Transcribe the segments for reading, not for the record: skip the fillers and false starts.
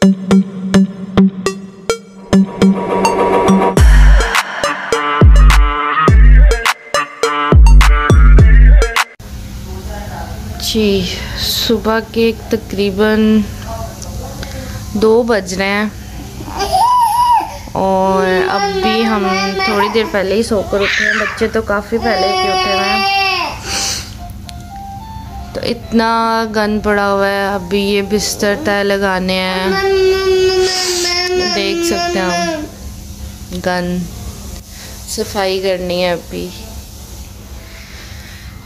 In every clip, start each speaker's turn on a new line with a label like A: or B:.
A: जी सुबह के तकरीबन 2 बज रहे हैं और अभी हम थोड़ी देर पहले ही सोकर उठे हैं। बच्चे तो काफ़ी पहले के उठे हुए हैं। तो इतना गंद पड़ा हुआ है। अभी ये बिस्तर तय लगाने हैं, देख सकते हैं हम। गंद सफाई करनी है। अभी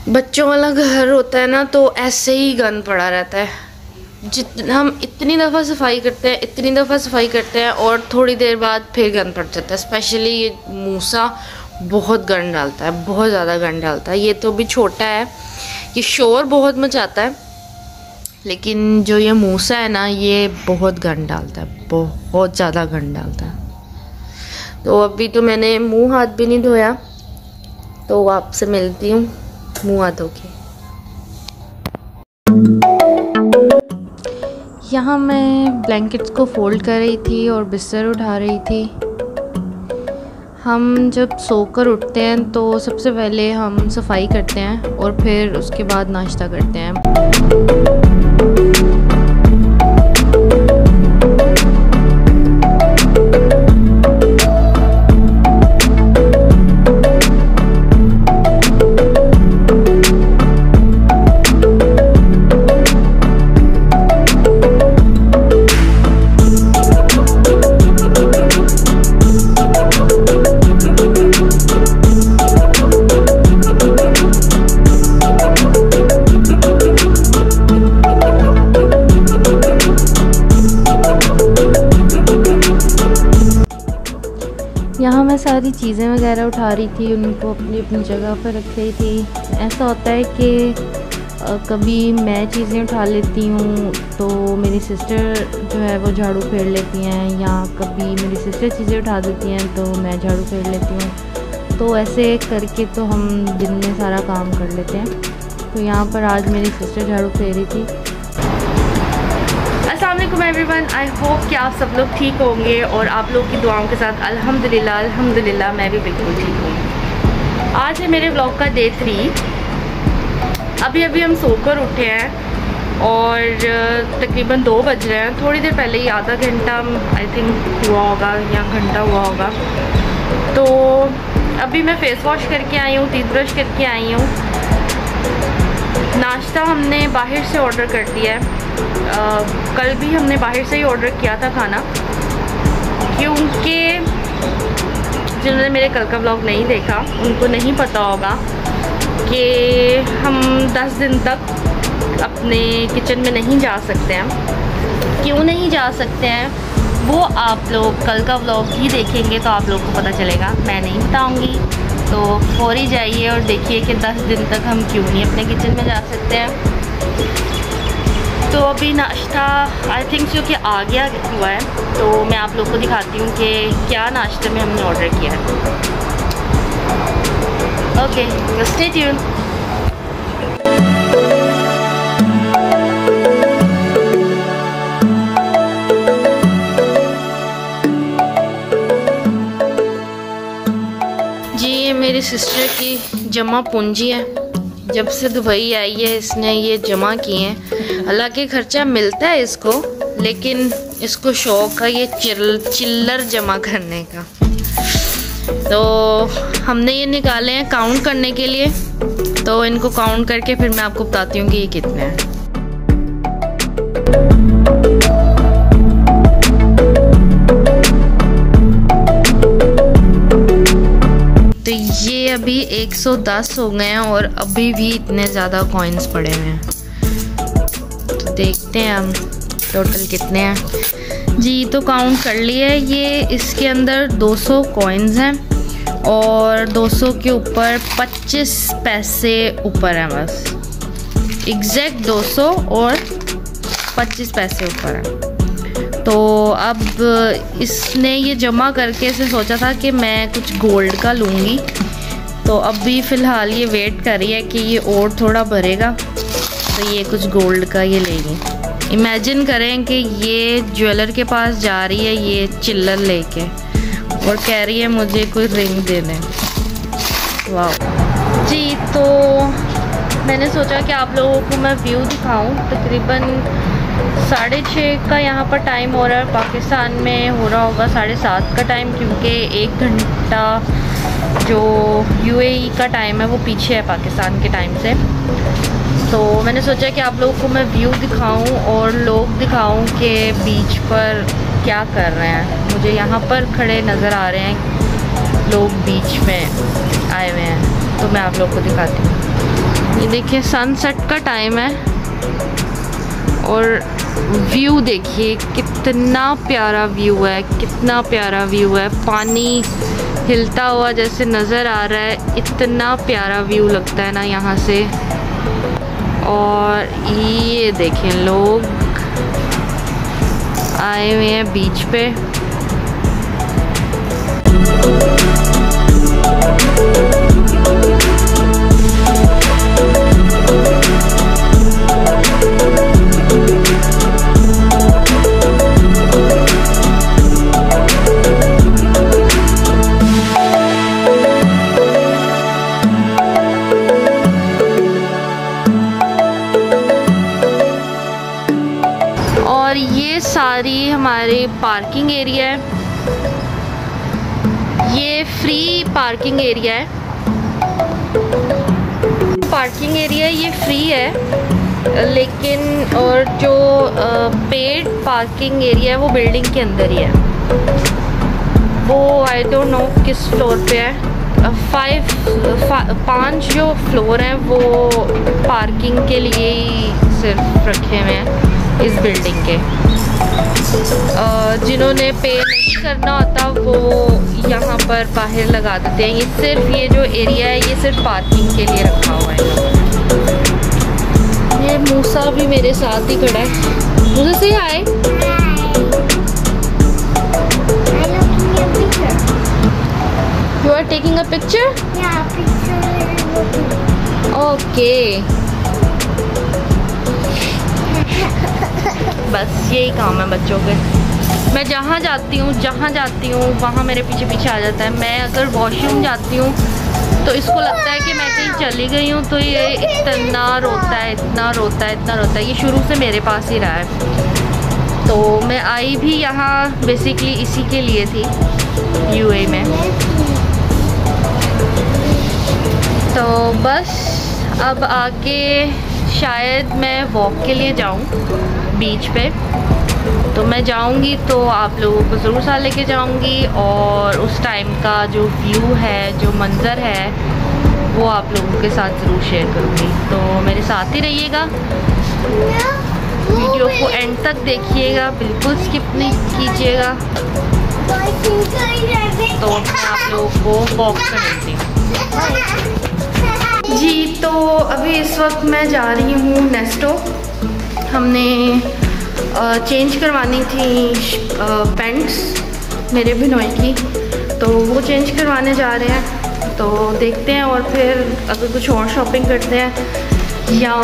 A: बच्चों वाला घर होता है ना, तो ऐसे ही गंद पड़ा रहता है। जितना हम इतनी दफ़ा सफाई करते हैं, इतनी दफ़ा सफाई करते हैं और थोड़ी देर बाद फिर गंद पड़ जाता है। स्पेशली ये मूसा बहुत गंद डालता है, बहुत ज़्यादा गंद डालता है। ये तो भी छोटा है, ये शोर बहुत मचाता है, लेकिन जो ये मूसा है ना, ये बहुत गंद डालता है, बहुत ज़्यादा गंद डालता है। तो अभी तो मैंने मुँह हाथ भी नहीं धोया, तो आपसे मिलती हूँ मुँह हाथ धो के। यहाँ मैं ब्लैंकेट्स को फोल्ड कर रही थी और बिस्तर उठा रही थी। हम जब सोकर उठते हैं तो सबसे पहले हम सफाई करते हैं और फिर उसके बाद नाश्ता करते हैं। यहाँ मैं सारी चीज़ें वगैरह उठा रही थी, उनको अपनी अपनी जगह पर रख रही थी। ऐसा होता है कि कभी मैं चीज़ें उठा लेती हूँ तो मेरी सिस्टर जो है वो झाड़ू फेर लेती हैं, या कभी मेरी सिस्टर चीज़ें उठा देती हैं तो मैं झाड़ू फेर लेती हूँ। तो ऐसे करके तो हम दिन में सारा काम कर लेते हैं। तो यहाँ पर आज मेरी सिस्टर झाड़ू फेर रही थी। अस्सलाम वालेकुम एवरीवन, आई होप कि आप सब लोग ठीक होंगे और आप लोग की दुआओं के साथ अल्हम्दुलिल्लाह मैं भी बिल्कुल ठीक हूँ। आज है मेरे व्लॉग का डे 3। अभी हम सोकर उठे हैं और तकरीबन 2 बज रहे हैं। थोड़ी देर पहले ही, आधा घंटा आई थिंक हुआ होगा या घंटा हुआ होगा। तो अभी मैं फेस वॉश करके आई हूँ, टीथ ब्रश करके आई हूँ। नाश्ता हमने बाहर से ऑर्डर कर दिया है। कल भी हमने बाहर से ही ऑर्डर किया था खाना, क्योंकि जिन्होंने मेरे कल का व्लॉग नहीं देखा उनको नहीं पता होगा कि हम 10 दिन तक अपने किचन में नहीं जा सकते हैं। क्यों नहीं जा सकते हैं वो आप लोग कल का व्लॉग ही देखेंगे तो आप लोग को पता चलेगा, मैं नहीं बताऊंगी। तो फौरी जाइए और देखिए कि 10 दिन तक हम क्यों नहीं अपने किचन में जा सकते हैं। तो अभी नाश्ता आई थिंक जो कि आ गया हुआ है, तो मैं आप लोग को दिखाती हूँ कि क्या नाश्ते में हमने ऑर्डर किया है। Okay, stay tune. जी ये मेरी सिस्टर की जमा पूंजी है। जब से दुबई आई है इसने ये जमा किए हैं। हालांकि खर्चा मिलता है इसको, लेकिन इसको शौक है ये चिल्लर जमा करने का। तो हमने ये निकाले हैं काउंट करने के लिए। तो इनको काउंट करके फिर मैं आपको बताती हूँ कि ये कितने हैं। तो ये अभी 110 हो गए हैं और अभी भी इतने ज़्यादा कॉइन्स पड़े हुए हैं। तो देखते हैं हम टोटल कितने हैं। जी तो काउंट कर लिए। ये इसके अंदर 200 कॉइन्स हैं और 200 के ऊपर 25 पैसे ऊपर हैं, बस एग्जैक्ट 200 और 25 पैसे ऊपर हैं। तो अब इसने ये जमा करके इसे सोचा था कि मैं कुछ गोल्ड का लूँगी। तो अभी फ़िलहाल ये वेट कर रही है कि ये और थोड़ा भरेगा तो ये कुछ गोल्ड का ये लेंगे। इमेजिन करें कि ये ज्वेलर के पास जा रही है ये चिल्लर लेके और कह रही है मुझे कोई रिंग देने। वाह जी। तो मैंने सोचा कि आप लोगों को मैं व्यू दिखाऊं। तकरीबन 6:30 का यहाँ पर टाइम हो रहा है। पाकिस्तान में हो रहा होगा 7:30 का टाइम, क्योंकि 1 घंटा जो यूएई का टाइम है वो पीछे है पाकिस्तान के टाइम से। तो मैंने सोचा कि आप लोगों को मैं व्यू दिखाऊं और लोग दिखाऊं कि बीच पर क्या कर रहे हैं। मुझे यहाँ पर खड़े नज़र आ रहे हैं लोग, बीच में आए हुए हैं, तो मैं आप लोगों को दिखाती हूँ। ये देखिए सनसेट का टाइम है और व्यू देखिए कितना प्यारा व्यू है, कितना प्यारा व्यू है। पानी हिलता हुआ जैसे नज़र आ रहा है, इतना प्यारा व्यू लगता है ना यहाँ से। और ये देखें लोग आए हुए हैं बीच पे। और ये सारी हमारी पार्किंग एरिया है, ये फ्री पार्किंग एरिया है। पार्किंग एरिया ये फ्री है, लेकिन और जो पेड पार्किंग एरिया है वो बिल्डिंग के अंदर ही है। वो आई डोंट नो किस फ्लोर पे है। 5 जो फ्लोर हैं वो पार्किंग के लिए ही सिर्फ रखे हुए हैं इस बिल्डिंग के। जिन्होंने पे नहीं करना होता वो यहाँ पर बाहर लगा देते हैं। ये सिर्फ ये जो एरिया है ये सिर्फ पार्किंग के लिए रखा हुआ है। ये मूसा भी मेरे साथ ही खड़ा है। मुझे से आए You are taking a picture?
B: Yeah, picture.
A: Okay. बस यही काम है बच्चों के। मैं जहाँ जाती हूँ वहाँ मेरे पीछे पीछे आ जाता है। मैं अगर वॉशरूम जाती हूँ तो इसको लगता है कि मैं कहीं चली गई हूँ, तो ये इतना रोता है, इतना रोता है, इतना रोता है। ये शुरू से मेरे पास ही रहा है। तो मैं आई भी यहाँ बेसिकली इसी के लिए थी, यूए में। तो बस अब आगे शायद मैं वॉक के लिए जाऊँ बीच पे। तो मैं जाऊँगी तो आप लोगों को ज़रूर साथ लेके जाऊँगी, और उस टाइम का जो व्यू है, जो मंज़र है, वो आप लोगों के साथ ज़रूर शेयर करूँगी। तो मेरे साथ ही रहिएगा, वीडियो को एंड तक देखिएगा, बिल्कुल स्किप नहीं कीजिएगा। तो मैं आप लोगों को वॉक करती हूँ जी। तो अभी इस वक्त मैं जा रही हूँ नेस्टो। हमने चेंज करवानी थी पैंट्स मेरे बिनोई की, तो वो चेंज करवाने जा रहे हैं। तो देखते हैं, और फिर अगर कुछ और शॉपिंग करते हैं या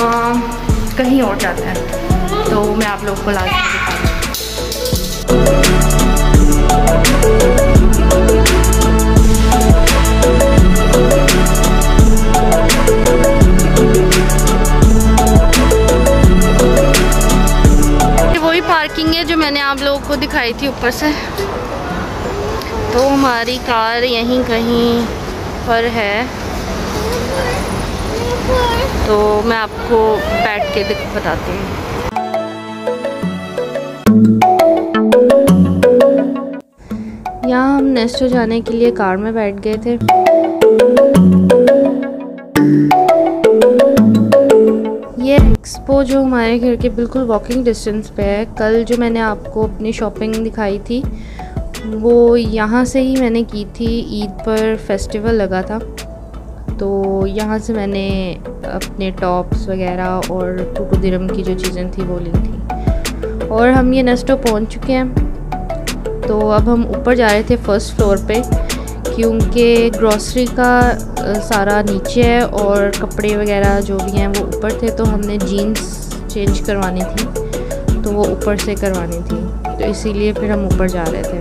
A: कहीं और जाते हैं तो मैं आप लोगों को ला के दिखाऊंगी। वही पार्किंग है जो मैंने आप लोगों को दिखाई थी ऊपर से। तो हमारी कार यहीं कहीं पर है, तो मैं आपको बैठ के बताती हूँ। यहाँ हम नेस्टो जाने के लिए कार में बैठ गए थे। ये एक्सपो जो हमारे घर के बिल्कुल वॉकिंग डिस्टेंस पे है। कल जो मैंने आपको अपनी शॉपिंग दिखाई थी वो यहाँ से ही मैंने की थी। ईद पर फेस्टिवल लगा था, तो यहाँ से मैंने अपने टॉप्स वगैरह और 2 दिरहम की जो चीज़ें थी वो ली थी। और हम ये नेस्टो पहुँच चुके हैं। तो अब हम ऊपर जा रहे थे फर्स्ट फ्लोर पे, क्योंकि ग्रॉसरी का सारा नीचे है और कपड़े वगैरह जो भी हैं वो ऊपर थे। तो हमने जीन्स चेंज करवानी थी, तो वो ऊपर से करवानी थी, तो इसीलिए फिर हम ऊपर जा रहे थे।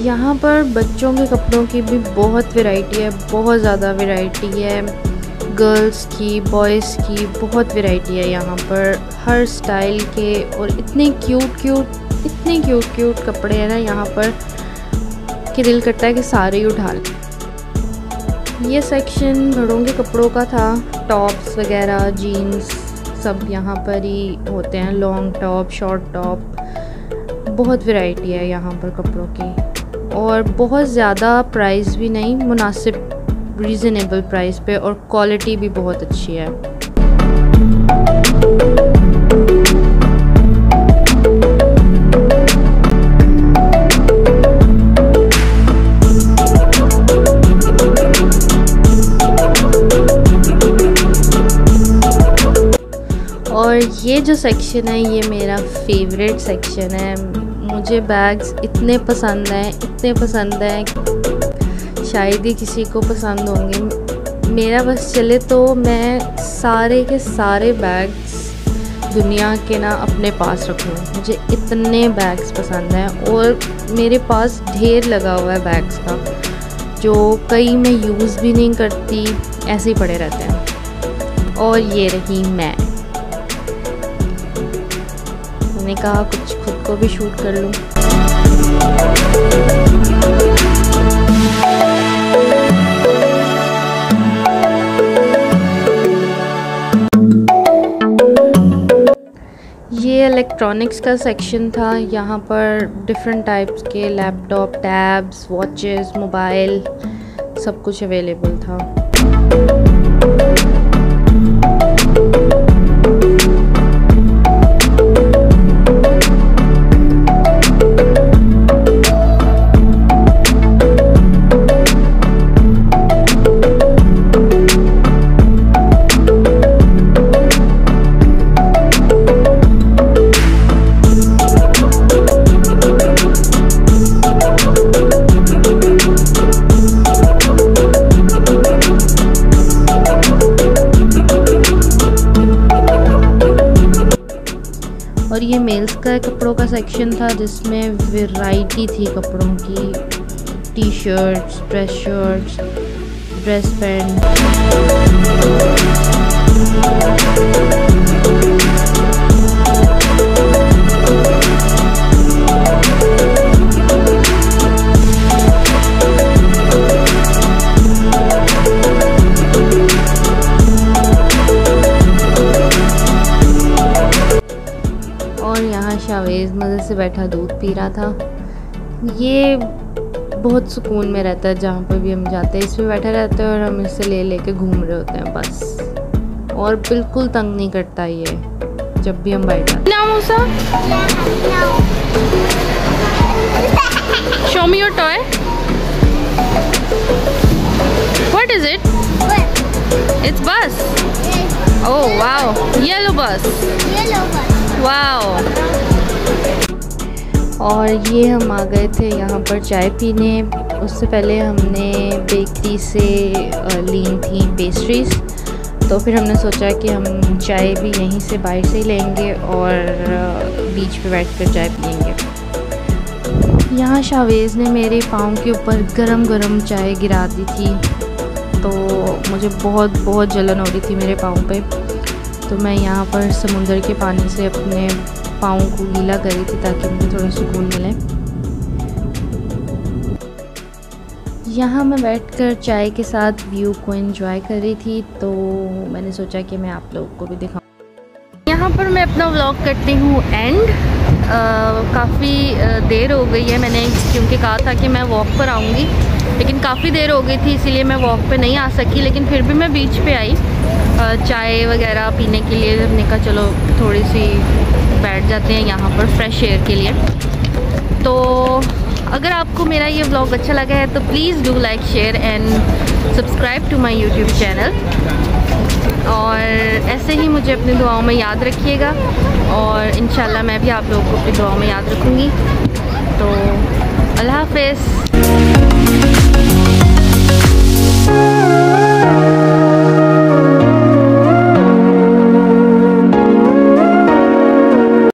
A: यहाँ पर बच्चों के कपड़ों की भी बहुत वैरायटी है, बहुत ज़्यादा वैरायटी है। गर्ल्स की, बॉयज़ की बहुत वैरायटी है यहाँ पर, हर स्टाइल के। और इतने क्यूट कपड़े हैं ना यहाँ पर कि दिल करता है कि सारे ही उठा लें। ये सेक्शन बड़ों के कपड़ों का था, टॉप्स वगैरह, जीन्स सब यहाँ पर ही होते हैं, लॉन्ग टॉप, शॉर्ट टॉप, बहुत वैरायटी है यहाँ पर कपड़ों की। और बहुत ज़्यादा प्राइस भी नहीं, मुनासिब रीज़नेबल प्राइस पे, और क्वालिटी भी बहुत अच्छी है। और ये जो सेक्शन है ये मेरा फेवरेट सेक्शन है। मुझे बैग्स इतने पसंद हैं, शायद ही किसी को पसंद होंगे। मेरा बस चले तो मैं सारे के सारे बैग्स दुनिया के ना अपने पास रखूँ। मुझे इतने बैग्स पसंद हैं और मेरे पास ढेर लगा हुआ है बैग्स का, जो कई मैं यूज़ भी नहीं करती, ऐसे ही पड़े रहते हैं। और ये रही मैंने कहा कुछ खुद को भी शूट कर लूँ। ये इलेक्ट्रॉनिक्स का सेक्शन था। यहाँ पर डिफरेंट टाइप्स के लैपटॉप, टैब्स, वॉचेस, मोबाइल सब कुछ अवेलेबल था। और ये मेल्स का कपड़ों का सेक्शन था जिसमें वैरायटी थी कपड़ों की, T shirts, dress shirts, dress pant. और यहाँ शावेज़ मज़े से बैठा दूध पी रहा था। ये बहुत सुकून में रहता है, जहाँ पर भी हम जाते हैं इस पे बैठा रहता है और हम इससे ले लेके घूम रहे होते हैं बस। और बिल्कुल तंग नहीं करता ये जब भी हम बैठ जाते हैं। Musa, show me your toy. What is it? It's bus. Oh wow, yellow bus. Wow. और ये हम आ गए थे यहाँ पर चाय पीने। उससे पहले हमने बेकरी से ली थी पेस्ट्रीज़, तो फिर हमने सोचा कि हम चाय भी यहीं से बाहर से ही लेंगे और बीच पे बैठकर चाय पियेंगे। यहाँ शावेज़ ने मेरे पाँव के ऊपर गरम गरम चाय गिरा दी थी, तो मुझे बहुत जलन हो रही थी मेरे पाँव पे। तो मैं यहाँ पर समुंदर के पानी से अपने पाँव को गीला कर रही थी ताकि मुझे थोड़ा सुकून मिले। यहाँ मैं बैठकर चाय के साथ व्यू को एंजॉय कर रही थी, तो मैंने सोचा कि मैं आप लोगों को भी दिखाऊँ। यहाँ पर मैं अपना व्लॉग करती हूँ एंड। काफ़ी देर हो गई है, मैंने क्योंकि कहा था कि मैं वॉक पर आऊँगी, लेकिन काफ़ी देर हो गई थी इसीलिए मैं वॉक पे नहीं आ सकी। लेकिन फिर भी मैं बीच पे आई चाय वगैरह पीने के लिए। हमने कहा चलो थोड़ी सी बैठ जाते हैं यहाँ पर फ्रेश एयर के लिए। तो अगर आपको मेरा ये व्लॉग अच्छा लगा है तो please do like, share and subscribe to my YouTube channel. और ऐसे ही मुझे अपनी दुआओं में याद रखिएगा और इंशाल्लाह मैं भी आप लोगों को अपनी दुआओं में याद रखूँगी। तो अल्लाह हाफ़िज़।